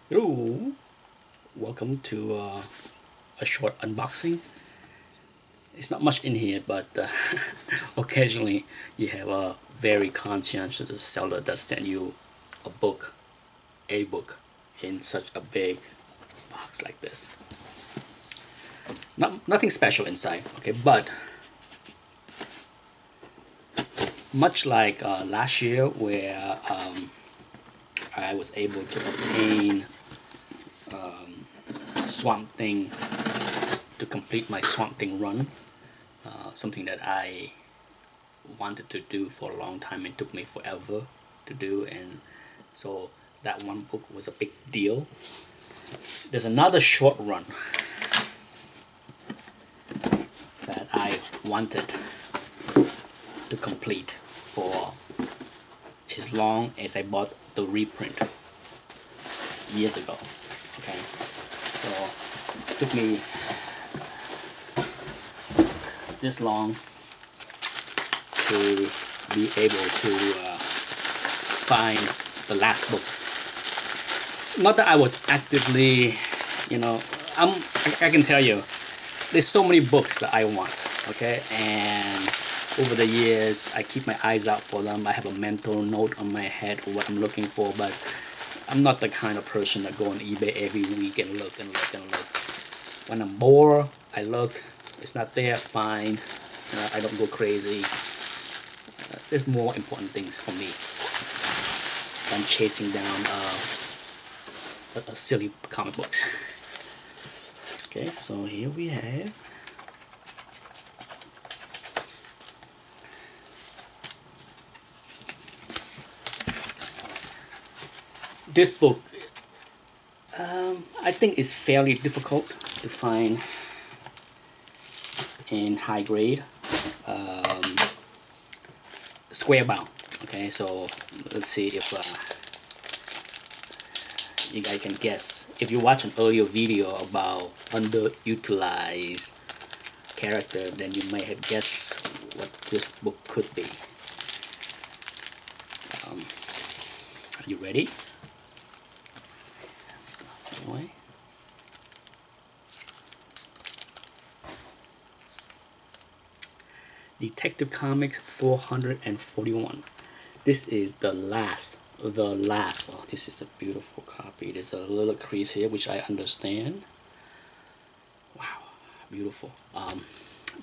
Hello, welcome to a short unboxing. It's not much in here, but occasionally you have a very conscientious seller that send you a book in such a big box like this. Nothing special inside, okay, but much like last year where I was able to obtain Swamp Thing to complete my Swamp Thing run, something that I wanted to do for a long time and took me forever to do, and so that one book was a big deal. There's another short run that I wanted to complete for as long as I bought the reprint years ago. Okay, so it took me this long to be able to find the last book. Not that I was actively, I can tell you, there's so many books that I want, okay, and over the years I keep my eyes out for them. I have a mental note on my head of what I'm looking for, but I'm not the kind of person that go on eBay every week and look and look and look. When I'm bored, I look. It's not there, fine. I don't go crazy. There's more important things for me than chasing down silly comic books. Okay, so here we have this book. I think it's fairly difficult to find in high grade, square bound. Okay, so let's see if you guys can guess. If you watch an earlier video about underutilized character, then you may have guessed what this book could be. Are you ready? Anyway. Detective Comics 441. This is the last. Oh, this is a beautiful copy. There's a little crease here, which I understand. Wow, beautiful.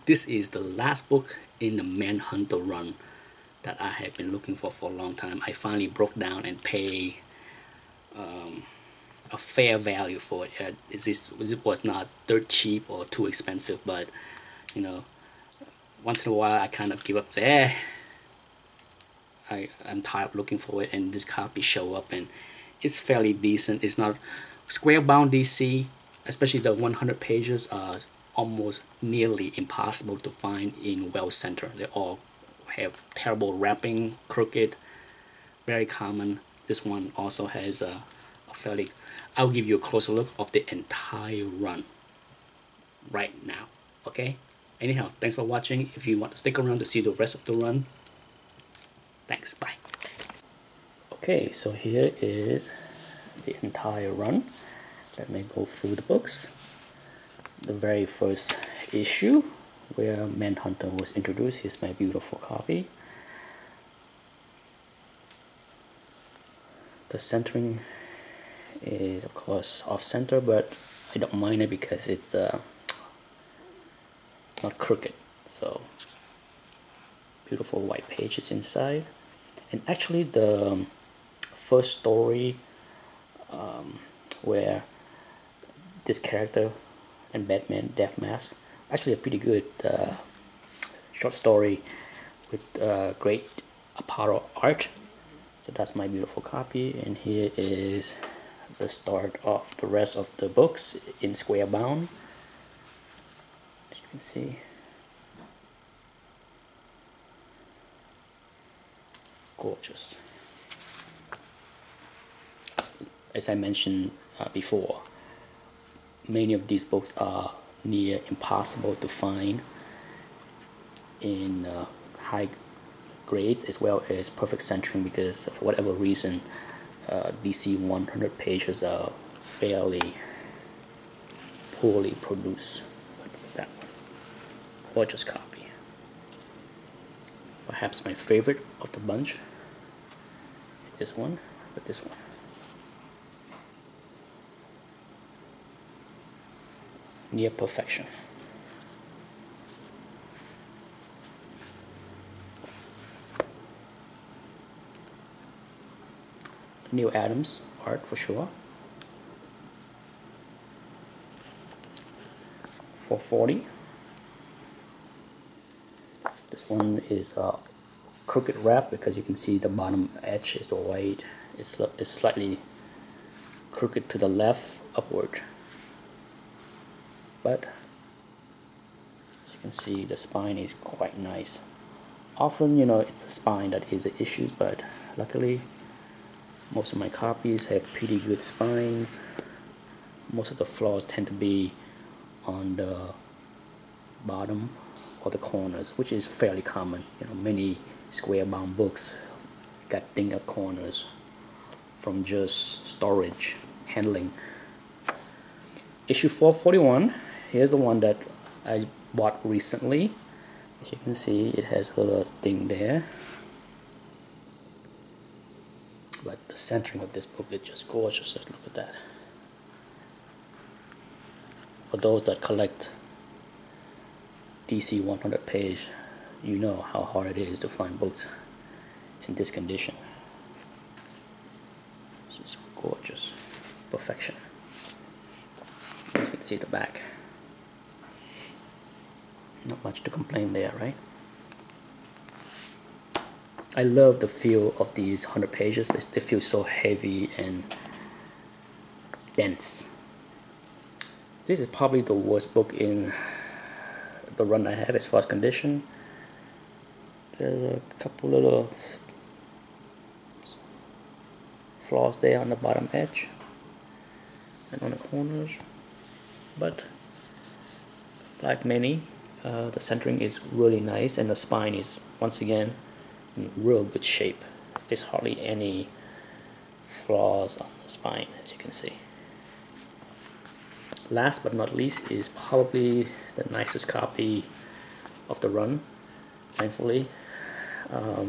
This is the last book in the Manhunter run that I have been looking for a long time. I finally broke down and paid a fair value it. It was not dirt cheap or too expensive, but once in a while I kind of give up, say, I'm tired of looking for it, and this copy show up, and it's fairly decent. It's not square bound DC, especially the 100 pages are almost nearly impossible to find in Well Center. They all have terrible wrapping, crooked, very common. This one also has a fairly, I'll give you a closer look of the entire run right now. Okay, anyhow, thanks for watching. If you want to stick around to see the rest of the run, thanks, bye. Okay, so here is the entire run. Let me go through the books. The very first issue where Manhunter was introduced. Here's my beautiful copy. The centering is of course off center, but I don't mind it because it's not crooked. So beautiful white pages inside, and actually the first story where this character and Batman Death Mask, actually a pretty good short story with great Aparo art. So that's my beautiful copy, and here is the start of the rest of the books in square bound, as you can see. Gorgeous. As I mentioned before, many of these books are near impossible to find in high grades as well as perfect centering, because for whatever reason DC 100 pages are fairly poorly produced. But look at that one. Gorgeous copy. Perhaps my favorite of the bunch is this one, but this one. Near perfection. Neal Adams art for sure. 440. This one is crooked wrap because you can see the bottom edge is white. It's slightly crooked to the left upward, but as you can see, the spine is quite nice. Often, it's the spine that is the issue, but luckily most of my copies have pretty good spines. Most of the flaws tend to be on the bottom or the corners, which is fairly common. Many square bound books got dinged up corners from just storage handling. Issue 441, here's the one that I bought recently. As you can see, it has a little thing there, but the centering of this book is just gorgeous. Just look at that. For those that collect DC 100 page, you know how hard it is to find books in this condition. This is gorgeous. Perfection. You can see the back. Not much to complain there, right? I love the feel of these 100 pages. They feel so heavy and dense. This is probably the worst book in the run I have as far as condition. There's a couple little flaws there on the bottom edge and on the corners, but like many, the centering is really nice, and the spine is once again in real good shape. There's hardly any flaws on the spine, as you can see. Last but not least is probably the nicest copy of the run, thankfully. I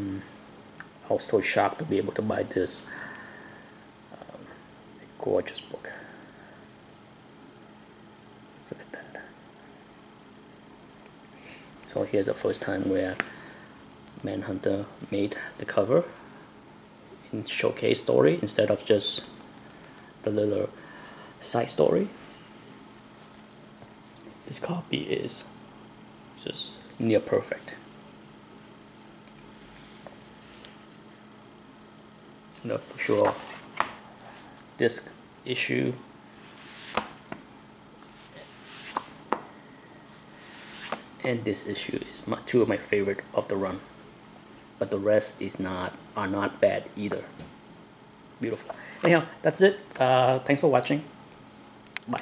was so shocked to be able to buy this gorgeous book. Look at that. So here's the first time where Manhunter made the cover in showcase story instead of just the little side story. This copy is just near perfect. For sure, this issue and this issue is two of my favorite of the run, but the rest are not bad either. Beautiful. Anyhow, that's it. Thanks for watching. Bye.